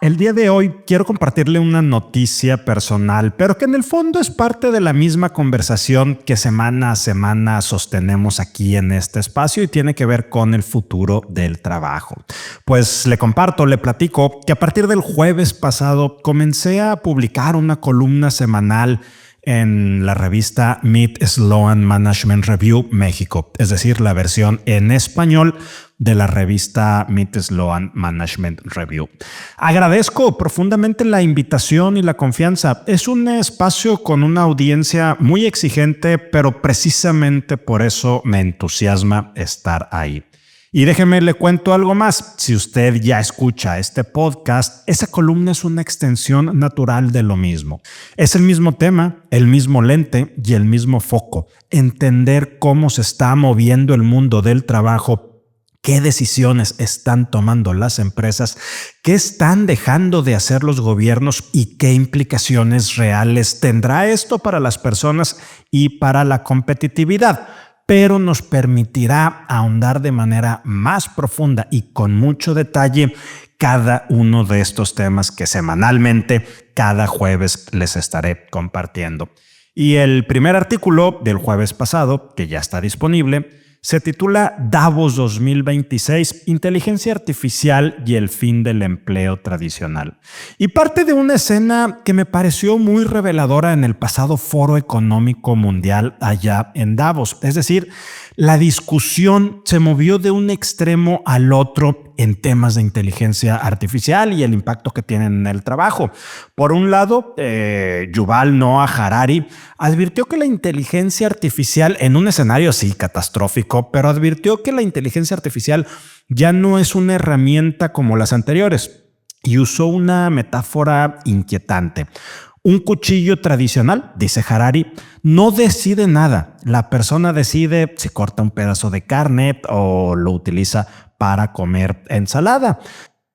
El día de hoy quiero compartirle una noticia personal, pero que en el fondo es parte de la misma conversación que semana a semana sostenemos aquí en este espacio y tiene que ver con el futuro del trabajo. Pues le platico que a partir del jueves pasado comencé a publicar una columna semanal en la revista Meet Sloan Management Review México, es decir, la versión en español de la revista Meet Sloan Management Review. Agradezco profundamente la invitación y la confianza. Es un espacio con una audiencia muy exigente, pero precisamente por eso me entusiasma estar ahí. Y déjeme le cuento algo más. Si usted ya escucha este podcast, esa columna es una extensión natural de lo mismo. Es el mismo tema, el mismo lente y el mismo foco. Entender cómo se está moviendo el mundo del trabajo, qué decisiones están tomando las empresas, qué están dejando de hacer los gobiernos y qué implicaciones reales tendrá esto para las personas y para la competitividad. Pero nos permitirá ahondar de manera más profunda y con mucho detalle cada uno de estos temas que semanalmente, cada jueves les estaré compartiendo. Y el primer artículo del jueves pasado, que ya está disponible, se titula Davos 2026, Inteligencia Artificial y el fin del empleo tradicional. Y parte de una escena que me pareció muy reveladora en el pasado Foro Económico Mundial allá en Davos. Es decir, la discusión se movió de un extremo al otro en temas de inteligencia artificial y el impacto que tienen en el trabajo. Por un lado, Yuval Noah Harari advirtió que la inteligencia artificial, en un escenario sí catastrófico, pero advirtió que la inteligencia artificial ya no es una herramienta como las anteriores y usó una metáfora inquietante. Un cuchillo tradicional, dice Harari, no decide nada. La persona decide si corta un pedazo de carne o lo utiliza para comer ensalada.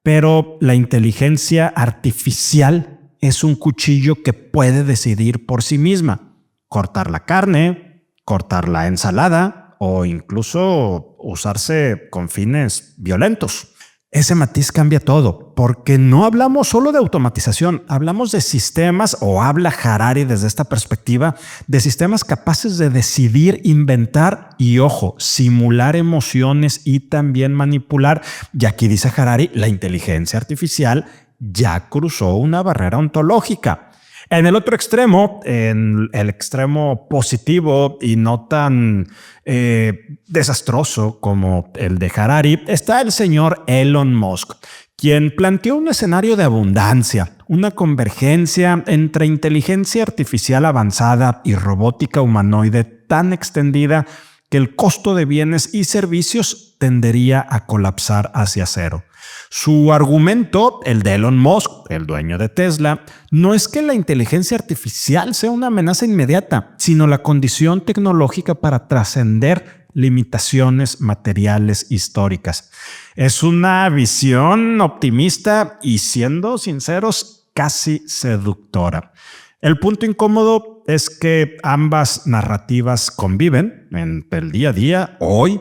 Pero la inteligencia artificial es un cuchillo que puede decidir por sí misma. Cortar la carne, cortar la ensalada o incluso usarse con fines violentos. Ese matiz cambia todo, porque no hablamos solo de automatización, hablamos de sistemas, o habla Harari desde esta perspectiva, de sistemas capaces de decidir, inventar y, ojo, simular emociones y también manipular. Y aquí dice Harari, la inteligencia artificial ya cruzó una barrera ontológica. En el otro extremo, en el extremo positivo y no tan desastroso como el de Harari, está el señor Elon Musk, quien planteó un escenario de abundancia, una convergencia entre inteligencia artificial avanzada y robótica humanoide tan extendida que el costo de bienes y servicios tendería a colapsar hacia cero. Su argumento, el de Elon Musk, el dueño de Tesla, no es que la inteligencia artificial sea una amenaza inmediata, sino la condición tecnológica para trascender limitaciones materiales históricas. Es una visión optimista y, siendo sinceros, casi seductora. El punto incómodo es que ambas narrativas conviven en el día a día, hoy,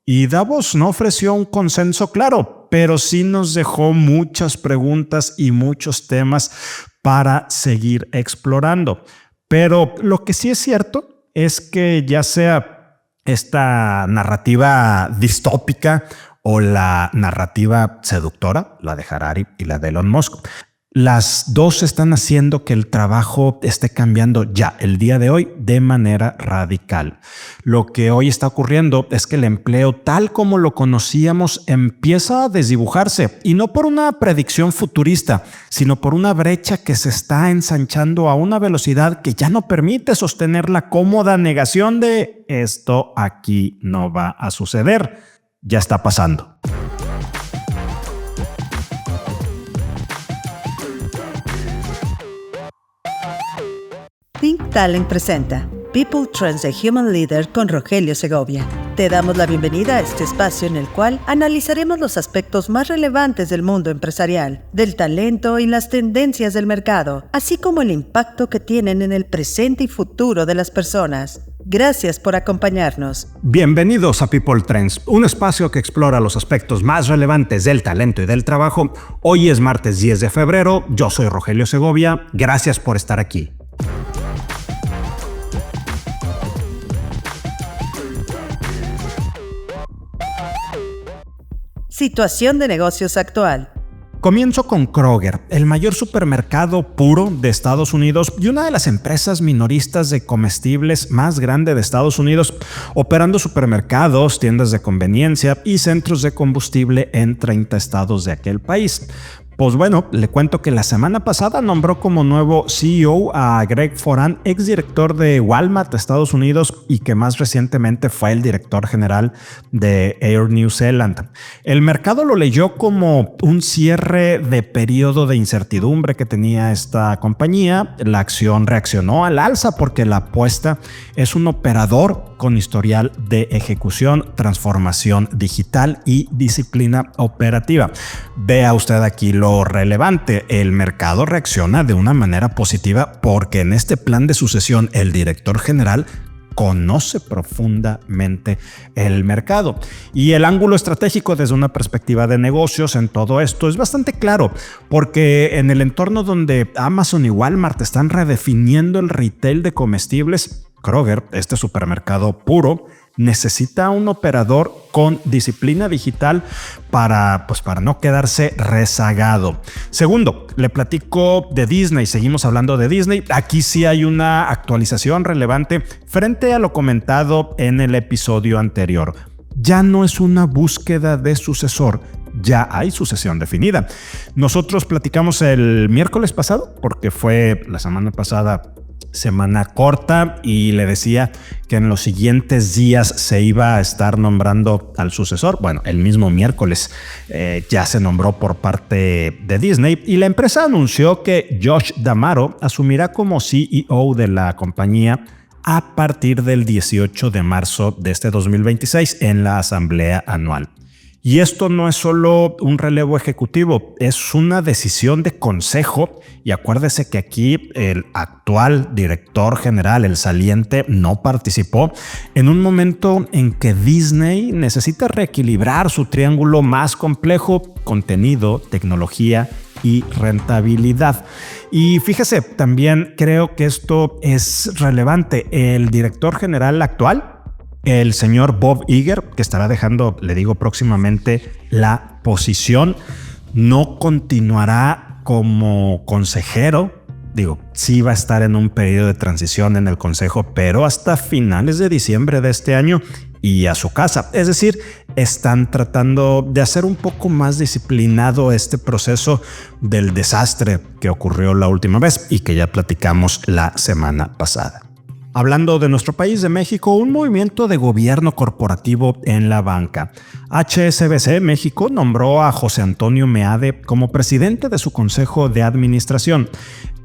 y Davos no ofreció un consenso claro, pero sí nos dejó muchas preguntas y muchos temas para seguir explorando. Pero lo que sí es cierto es que ya sea esta narrativa distópica o la narrativa seductora, la de Harari y la de Elon Musk, las dos están haciendo que el trabajo esté cambiando ya el día de hoy de manera radical. Lo que hoy está ocurriendo es que el empleo tal como lo conocíamos empieza a desdibujarse, y no por una predicción futurista, sino por una brecha que se está ensanchando a una velocidad que ya no permite sostener la cómoda negación de esto aquí no va a suceder. Ya está pasando. Think Talent presenta People Trends the Human Leader con Rogelio Segovia. Te damos la bienvenida a este espacio en el cual analizaremos los aspectos más relevantes del mundo empresarial, del talento y las tendencias del mercado, así como el impacto que tienen en el presente y futuro de las personas. Gracias por acompañarnos. Bienvenidos a People Trends, un espacio que explora los aspectos más relevantes del talento y del trabajo. Hoy es martes 10 de febrero, yo soy Rogelio Segovia, gracias por estar aquí. Situación de negocios actual. Comienzo con Kroger, el mayor supermercado puro de Estados Unidos y una de las empresas minoristas de comestibles más grande de Estados Unidos, operando supermercados, tiendas de conveniencia y centros de combustible en 30 estados de aquel país. Pues bueno, le cuento que la semana pasada nombró como nuevo CEO a Greg Foran, exdirector de Walmart, Estados Unidos, y que más recientemente fue el director general de Air New Zealand. El mercado lo leyó como un cierre de periodo de incertidumbre que tenía esta compañía. La acción reaccionó al alza porque la apuesta es un operador con historial de ejecución, transformación digital y disciplina operativa. Vea usted aquí lo relevante, el mercado reacciona de una manera positiva porque en este plan de sucesión el director general conoce profundamente el mercado. Y el ángulo estratégico desde una perspectiva de negocios en todo esto es bastante claro, porque en el entorno donde Amazon y Walmart están redefiniendo el retail de comestibles, Kroger, este supermercado puro, necesita un operador con disciplina digital para no quedarse rezagado. Segundo, le platico de Disney. Seguimos hablando de Disney. Aquí sí hay una actualización relevante frente a lo comentado en el episodio anterior. Ya no es una búsqueda de sucesor. Ya hay sucesión definida. Nosotros platicamos el miércoles pasado, porque fue la semana pasada semana corta, y le decía que en los siguientes días se iba a estar nombrando al sucesor. Bueno, el mismo miércoles ya se nombró por parte de Disney y la empresa anunció que Josh D'Amaro asumirá como CEO de la compañía a partir del 18 de marzo de este 2026 en la asamblea anual. Y esto no es solo un relevo ejecutivo, es una decisión de consejo. Y acuérdese que aquí el actual director general, el saliente, no participó en un momento en que Disney necesita reequilibrar su triángulo más complejo: contenido, tecnología y rentabilidad. Y fíjese, también creo que esto es relevante. El director general actual, el señor Bob Iger, que estará dejando, le digo, próximamente la posición, no continuará como consejero. Digo, sí va a estar en un periodo de transición en el consejo, pero hasta finales de diciembre de este año y a su casa. Es decir, están tratando de hacer un poco más disciplinado este proceso del desastre que ocurrió la última vez y que ya platicamos la semana pasada. Hablando de nuestro país de México, un movimiento de gobierno corporativo en la banca. HSBC México nombró a José Antonio Meade como presidente de su consejo de administración.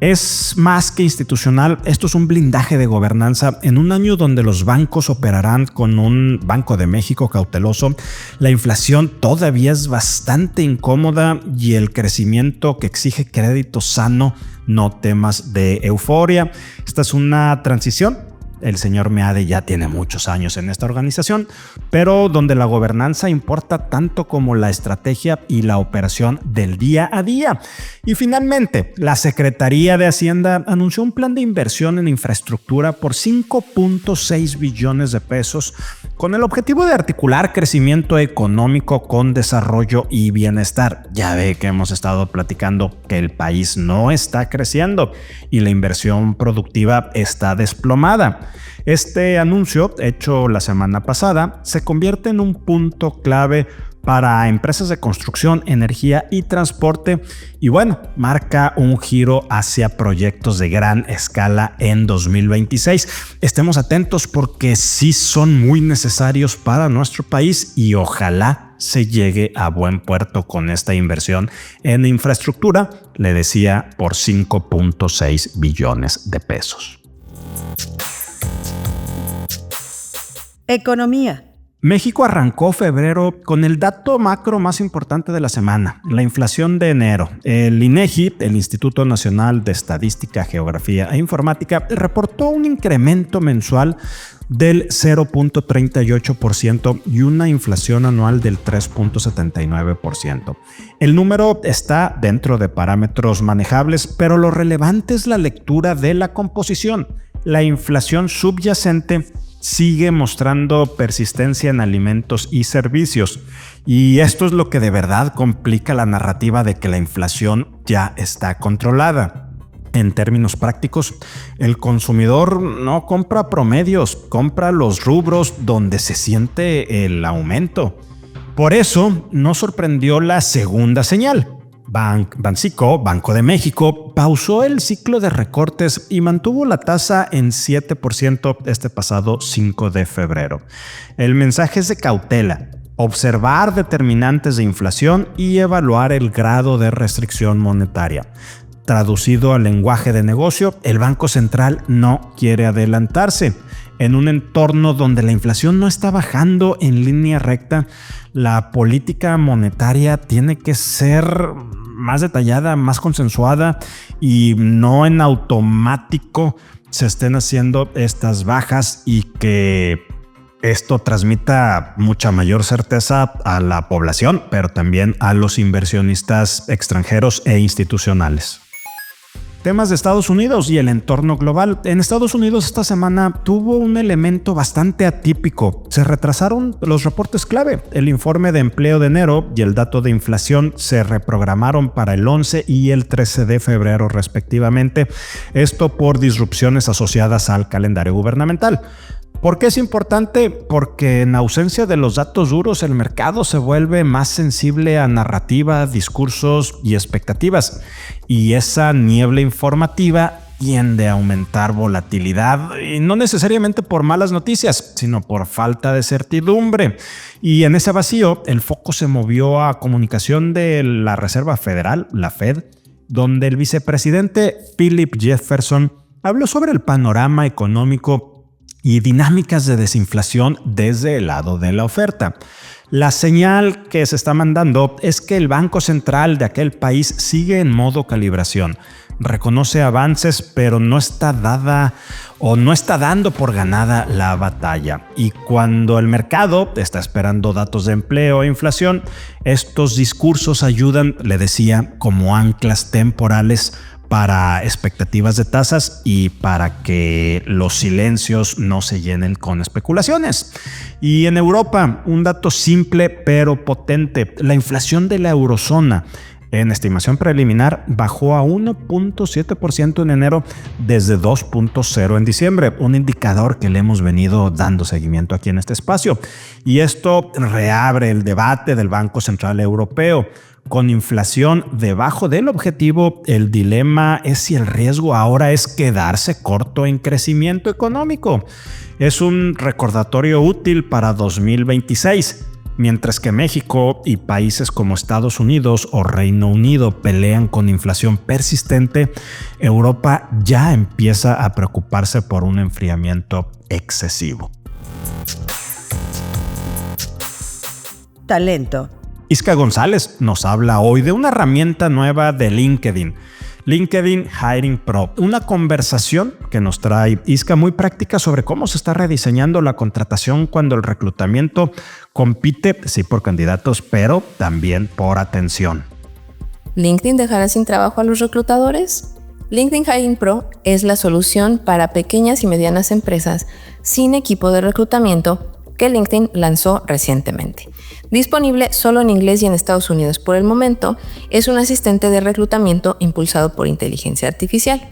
Es más que institucional, esto es un blindaje de gobernanza en un año donde los bancos operarán con un Banco de México cauteloso. La inflación todavía es bastante incómoda y el crecimiento que exige crédito sano, no temas de euforia. Esta es una transición. El señor Meade ya tiene muchos años en esta organización, pero donde la gobernanza importa tanto como la estrategia y la operación del día a día. Y finalmente, la Secretaría de Hacienda anunció un plan de inversión en infraestructura por 5.6 billones de pesos con el objetivo de articular crecimiento económico con desarrollo y bienestar. Ya ve que hemos estado platicando que el país no está creciendo y la inversión productiva está desplomada. Este anuncio, hecho la semana pasada, se convierte en un punto clave para empresas de construcción, energía y transporte, y bueno, marca un giro hacia proyectos de gran escala en 2026. Estemos atentos porque sí son muy necesarios para nuestro país y ojalá se llegue a buen puerto con esta inversión en infraestructura, le decía, por 5.6 billones de pesos. Economía. México arrancó febrero con el dato macro más importante de la semana, la inflación de enero. El INEGI, el Instituto Nacional de Estadística, Geografía e Informática, reportó un incremento mensual del 0.38% y una inflación anual del 3.79%. El número está dentro de parámetros manejables, pero lo relevante es la lectura de la composición. La inflación subyacente sigue mostrando persistencia en alimentos y servicios. Y esto es lo que de verdad complica la narrativa de que la inflación ya está controlada. En términos prácticos, el consumidor no compra promedios, compra los rubros donde se siente el aumento. Por eso no sorprendió la segunda señal. Banxico, Banco de México, pausó el ciclo de recortes y mantuvo la tasa en 7% este pasado 5 de febrero. El mensaje es de cautela, observar determinantes de inflación y evaluar el grado de restricción monetaria. Traducido al lenguaje de negocio, el Banco Central no quiere adelantarse. En un entorno donde la inflación no está bajando en línea recta, la política monetaria tiene que ser más detallada, más consensuada y no en automático se estén haciendo estas bajas y que esto transmita mucha mayor certeza a la población, pero también a los inversionistas extranjeros e institucionales. Temas de Estados Unidos y el entorno global. En Estados Unidos esta semana tuvo un elemento bastante atípico. Se retrasaron los reportes clave. El informe de empleo de enero y el dato de inflación se reprogramaron para el 11 y el 13 de febrero respectivamente. Esto por disrupciones asociadas al calendario gubernamental. ¿Por qué es importante? Porque en ausencia de los datos duros, el mercado se vuelve más sensible a narrativa, discursos y expectativas. Y esa niebla informativa tiende a aumentar volatilidad, y no necesariamente por malas noticias, sino por falta de certidumbre. Y en ese vacío, el foco se movió a comunicación de la Reserva Federal, la Fed, donde el vicepresidente Philip Jefferson habló sobre el panorama económico y dinámicas de desinflación desde el lado de la oferta. La señal que se está mandando es que el Banco Central de aquel país sigue en modo calibración. Reconoce avances, pero no está dando por ganada la batalla. Y cuando el mercado está esperando datos de empleo e inflación, estos discursos ayudan, le decía, como anclas temporales para expectativas de tasas y para que los silencios no se llenen con especulaciones. Y en Europa, un dato simple pero potente: la inflación de la eurozona en estimación preliminar bajó a 1.7% en enero desde 2.0% en diciembre, un indicador que le hemos venido dando seguimiento aquí en este espacio. Y esto reabre el debate del Banco Central Europeo. Con inflación debajo del objetivo, el dilema es si el riesgo ahora es quedarse corto en crecimiento económico. Es un recordatorio útil para 2026. Mientras que México y países como Estados Unidos o Reino Unido pelean con inflación persistente, Europa ya empieza a preocuparse por un enfriamiento excesivo. Talento. Isca González nos habla hoy de una herramienta nueva de LinkedIn Hiring Pro, una conversación que nos trae Isca muy práctica sobre cómo se está rediseñando la contratación cuando el reclutamiento compite, sí, por candidatos, pero también por atención. ¿LinkedIn dejará sin trabajo a los reclutadores? LinkedIn Hiring Pro es la solución para pequeñas y medianas empresas sin equipo de reclutamiento que LinkedIn lanzó recientemente. Disponible solo en inglés y en Estados Unidos por el momento, es un asistente de reclutamiento impulsado por inteligencia artificial.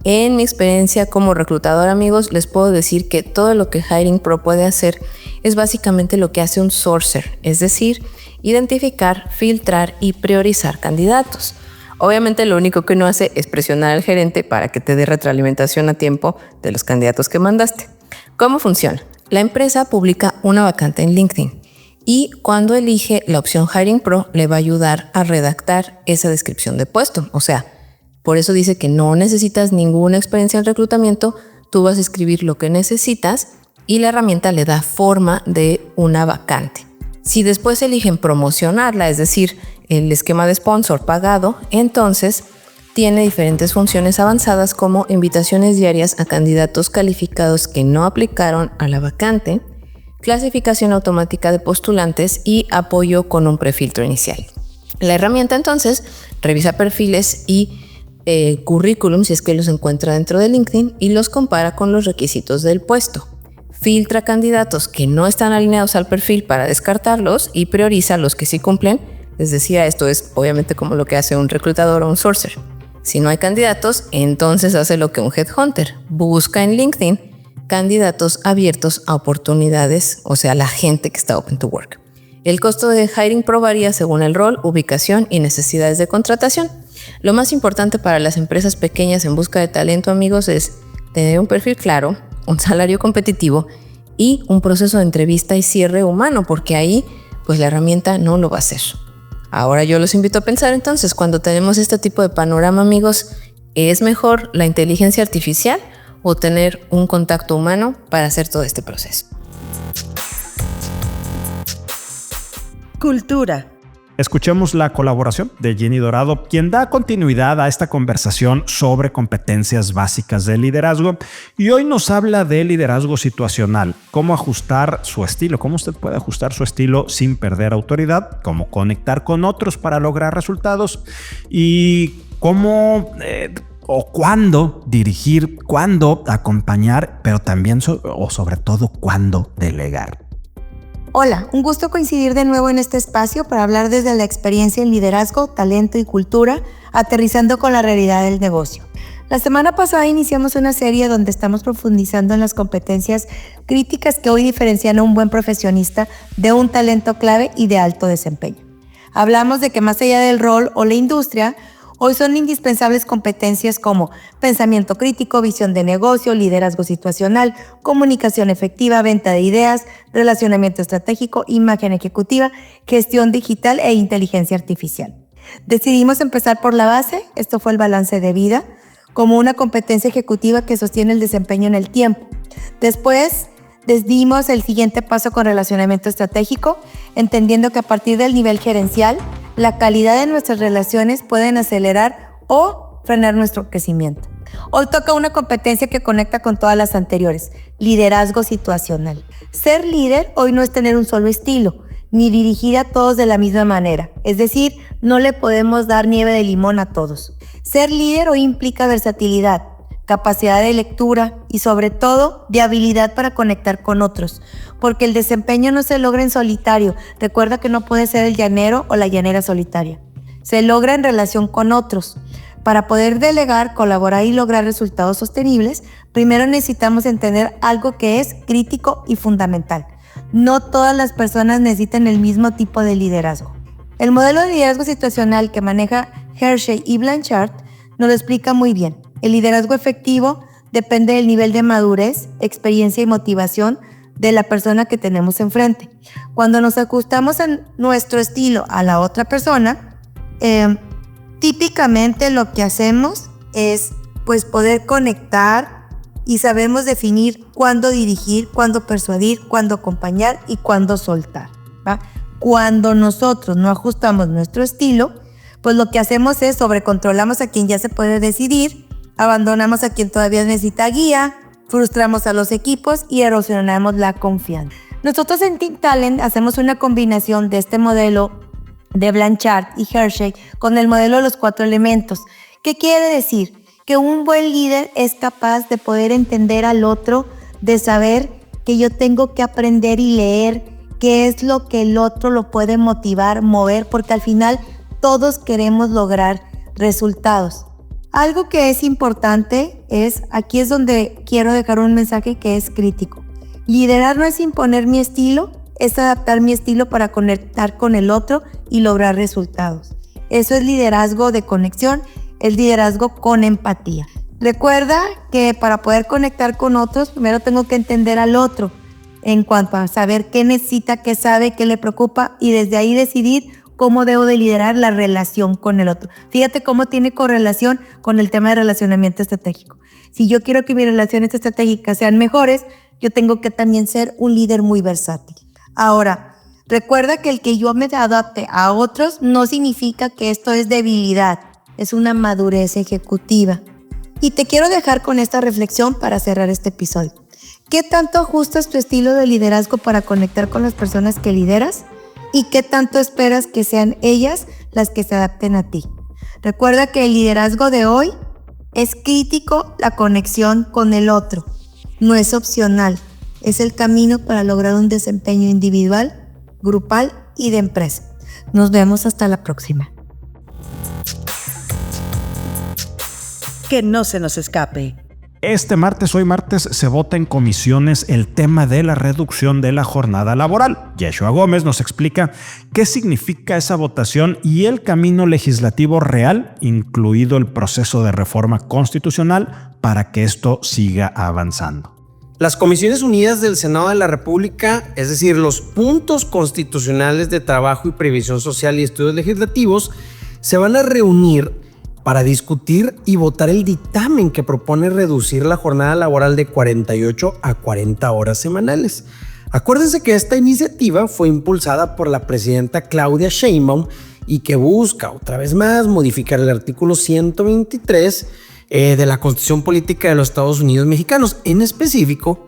En mi experiencia como reclutador, amigos, les puedo decir que todo lo que Hiring Pro puede hacer es básicamente lo que hace un sourcer, es decir, identificar, filtrar y priorizar candidatos. Obviamente lo único que no hace es presionar al gerente para que te dé retroalimentación a tiempo de los candidatos que mandaste. ¿Cómo funciona? La empresa publica una vacante en LinkedIn y cuando elige la opción Hiring Pro le va a ayudar a redactar esa descripción de puesto. O sea, por eso dice que no necesitas ninguna experiencia en reclutamiento, tú vas a escribir lo que necesitas y la herramienta le da forma de una vacante. Si después eligen promocionarla, es decir, el esquema de sponsor pagado, entonces tiene diferentes funciones avanzadas como invitaciones diarias a candidatos calificados que no aplicaron a la vacante, clasificación automática de postulantes y apoyo con un prefiltro inicial. La herramienta entonces revisa perfiles y currículum si es que los encuentra dentro de LinkedIn y los compara con los requisitos del puesto. Filtra candidatos que no están alineados al perfil para descartarlos y prioriza los que sí cumplen. Les decía, esto es obviamente como lo que hace un reclutador o un sourcer. Si no hay candidatos, entonces hace lo que un headhunter. Busca en LinkedIn candidatos abiertos a oportunidades, o sea, la gente que está open to work. El costo de Hiring Pro varía según el rol, ubicación y necesidades de contratación. Lo más importante para las empresas pequeñas en busca de talento, amigos, es tener un perfil claro, un salario competitivo y un proceso de entrevista y cierre humano, porque ahí pues la herramienta no lo va a hacer. Ahora yo los invito a pensar entonces, cuando tenemos este tipo de panorama, amigos, ¿es mejor la inteligencia artificial o tener un contacto humano para hacer todo este proceso? Cultura. Escuchemos la colaboración de Jenny Dorado, quien da continuidad a esta conversación sobre competencias básicas de liderazgo, y hoy nos habla de liderazgo situacional, cómo ajustar su estilo, cómo usted puede ajustar su estilo sin perder autoridad, cómo conectar con otros para lograr resultados y cómo o cuándo dirigir, cuándo acompañar, pero también o sobre todo cuándo delegar. Hola, un gusto coincidir de nuevo en este espacio para hablar desde la experiencia en liderazgo, talento y cultura, aterrizando con la realidad del negocio. La semana pasada iniciamos una serie donde estamos profundizando en las competencias críticas que hoy diferencian a un buen profesionista de un talento clave y de alto desempeño. Hablamos de que más allá del rol o la industria, hoy son indispensables competencias como pensamiento crítico, visión de negocio, liderazgo situacional, comunicación efectiva, venta de ideas, relacionamiento estratégico, imagen ejecutiva, gestión digital e inteligencia artificial. Decidimos empezar por la base, esto fue el balance de vida, como una competencia ejecutiva que sostiene el desempeño en el tiempo. Después, dimos el siguiente paso con relacionamiento estratégico, entendiendo que a partir del nivel gerencial, la calidad de nuestras relaciones pueden acelerar o frenar nuestro crecimiento. Hoy toca una competencia que conecta con todas las anteriores, liderazgo situacional. Ser líder hoy no es tener un solo estilo, ni dirigir a todos de la misma manera. Es decir, no le podemos dar nieve de limón a todos. Ser líder hoy implica versatilidad, capacidad de lectura y sobre todo de habilidad para conectar con otros, porque el desempeño no se logra en solitario. Recuerda que no puede ser el llanero o la llanera solitaria. Se logra en relación con otros. Para poder delegar, colaborar y lograr resultados sostenibles, primero necesitamos entender algo que es crítico y fundamental. No todas las personas necesitan el mismo tipo de liderazgo. El modelo de liderazgo situacional que maneja Hershey y Blanchard nos lo explica muy bien. El liderazgo efectivo depende del nivel de madurez, experiencia y motivación de la persona que tenemos enfrente. Cuando nos ajustamos en nuestro estilo a la otra persona, típicamente lo que hacemos es poder conectar y sabemos definir cuándo dirigir, cuándo persuadir, cuándo acompañar y cuándo soltar, ¿va? Cuando nosotros no ajustamos nuestro estilo, pues lo que hacemos es sobrecontrolamos a quien ya se puede decidir, abandonamos a quien todavía necesita guía, frustramos a los equipos y erosionamos la confianza. Nosotros en Think Talent hacemos una combinación de este modelo de Blanchard y Hershey con el modelo de los 4 elementos. ¿Qué quiere decir? Que un buen líder es capaz de poder entender al otro, de saber que yo tengo que aprender y leer qué es lo que el otro lo puede motivar, mover, porque al final todos queremos lograr resultados. Algo que es importante aquí es donde quiero dejar un mensaje que es crítico. Liderar no es imponer mi estilo, es adaptar mi estilo para conectar con el otro y lograr resultados. Eso es liderazgo de conexión, es liderazgo con empatía. Recuerda que para poder conectar con otros, primero tengo que entender al otro en cuanto a saber qué necesita, qué sabe, qué le preocupa y desde ahí decidir cómo debo de liderar la relación con el otro. Fíjate cómo tiene correlación con el tema de relacionamiento estratégico. Si yo quiero que mis relaciones estratégicas sean mejores, yo tengo que también ser un líder muy versátil. Ahora, recuerda que el que yo me adapte a otros no significa que esto es debilidad, es una madurez ejecutiva. Y te quiero dejar con esta reflexión para cerrar este episodio. ¿Qué tanto ajustas tu estilo de liderazgo para conectar con las personas que lideras? ¿Y qué tanto esperas que sean ellas las que se adapten a ti? Recuerda que el liderazgo de hoy es crítico, la conexión con el otro. No es opcional, es el camino para lograr un desempeño individual, grupal y de empresa. Nos vemos hasta la próxima. Que no se nos escape. Hoy martes, se vota en comisiones el tema de la reducción de la jornada laboral. Yeshua Gómez nos explica qué significa esa votación y el camino legislativo real, incluido el proceso de reforma constitucional, para que esto siga avanzando. Las Comisiones Unidas del Senado de la República, es decir, los puntos constitucionales de trabajo y previsión social y estudios legislativos, se van a reunir para discutir y votar el dictamen que propone reducir la jornada laboral de 48 a 40 horas semanales. Acuérdense que esta iniciativa fue impulsada por la presidenta Claudia Sheinbaum y que busca, otra vez más, modificar el artículo 123 de la Constitución Política de los Estados Unidos Mexicanos. En específico,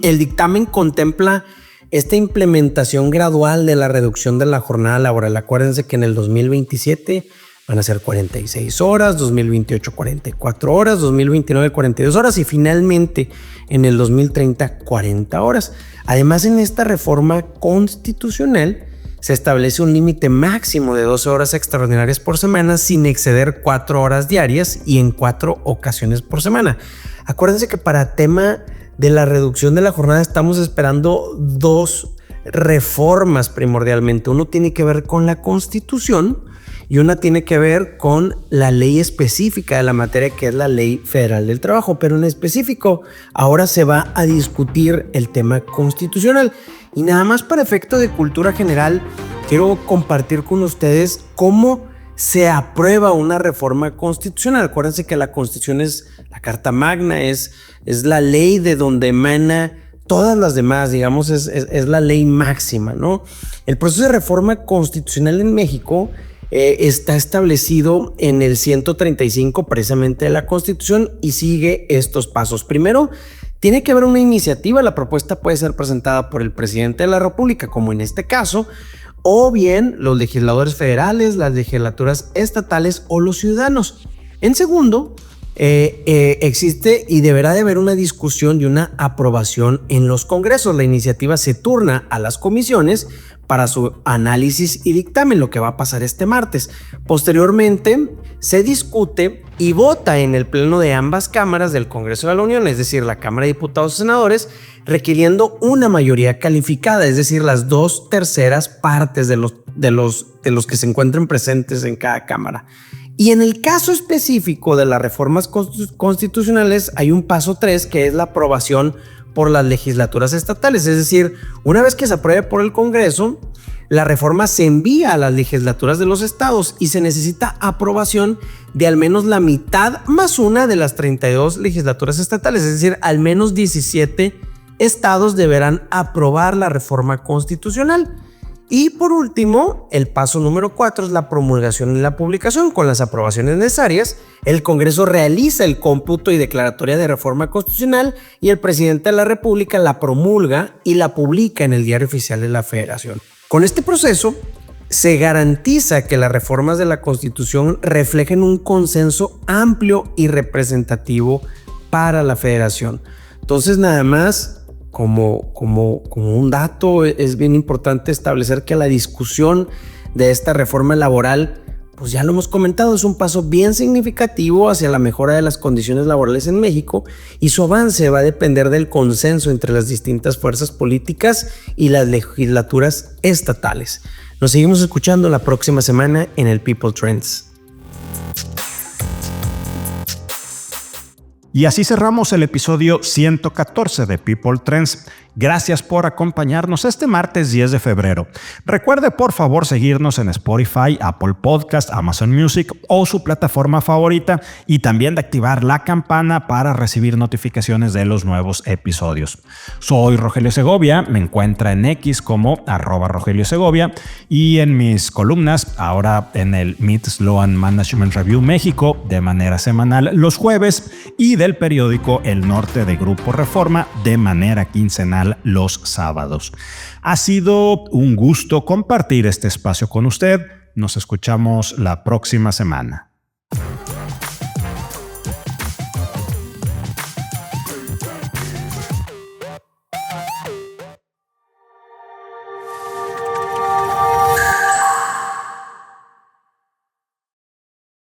el dictamen contempla esta implementación gradual de la reducción de la jornada laboral. Acuérdense que en el 2027 van a ser 46 horas, 2028 44 horas, 2029 42 horas y finalmente en el 2030 40 horas. Además, en esta reforma constitucional se establece un límite máximo de 12 horas extraordinarias por semana sin exceder 4 horas diarias y en 4 ocasiones por semana. Acuérdense que para tema de la reducción de la jornada estamos esperando 2 reformas primordialmente. Uno tiene que ver con la Constitución y una tiene que ver con la ley específica de la materia, que es la Ley Federal del Trabajo. Pero en específico, ahora se va a discutir el tema constitucional. Y nada más para efecto de cultura general, quiero compartir con ustedes cómo se aprueba una reforma constitucional. Acuérdense que la Constitución es la Carta Magna, es la ley de donde emana todas las demás, digamos, es la ley máxima, ¿no? El proceso de reforma constitucional en México está establecido en el 135 precisamente de la Constitución y sigue estos pasos. Primero, tiene que haber una iniciativa. La propuesta puede ser presentada por el presidente de la República, como en este caso, o bien los legisladores federales, las legislaturas estatales o los ciudadanos. En segundo, existe y deberá de haber una discusión y una aprobación en los congresos. La iniciativa se turna a las comisiones para su análisis y dictamen, lo que va a pasar este martes. Posteriormente, se discute y vota en el pleno de ambas cámaras del Congreso de la Unión, es decir, la Cámara de Diputados y Senadores, requiriendo una mayoría calificada, es decir, las 2/3 partes de los que se encuentren presentes en cada cámara. Y en el caso específico de las reformas constitucionales, hay un paso 3, que es la aprobación por las legislaturas estatales. Es decir, una vez que se apruebe por el Congreso, la reforma se envía a las legislaturas de los estados y se necesita aprobación de al menos la mitad más una de las 32 legislaturas estatales. Es decir, al menos 17 estados deberán aprobar la reforma constitucional. Y por último, el paso número 4 es la promulgación y la publicación. Con las aprobaciones necesarias, el Congreso realiza el cómputo y declaratoria de reforma constitucional y el presidente de la República la promulga y la publica en el Diario Oficial de la Federación. Con este proceso, se garantiza que las reformas de la Constitución reflejen un consenso amplio y representativo para la Federación. Entonces, nada más, como un dato, es bien importante establecer que la discusión de esta reforma laboral, pues ya lo hemos comentado, es un paso bien significativo hacia la mejora de las condiciones laborales en México, y su avance va a depender del consenso entre las distintas fuerzas políticas y las legislaturas estatales. Nos seguimos escuchando la próxima semana en el People Trends. Y así cerramos el episodio 114 de People Trends. Gracias por acompañarnos este martes 10 de febrero. Recuerde por favor seguirnos en Spotify, Apple Podcast, Amazon Music o su plataforma favorita y también de activar la campana para recibir notificaciones de los nuevos episodios. Soy Rogelio Segovia, me encuentra en X como @Rogelio Segovia y en mis columnas, ahora en el Meet Sloan Management Review México de manera semanal los jueves y del periódico El Norte de Grupo Reforma de manera quincenal los sábados. Ha sido un gusto compartir este espacio con usted. Nos escuchamos la próxima semana.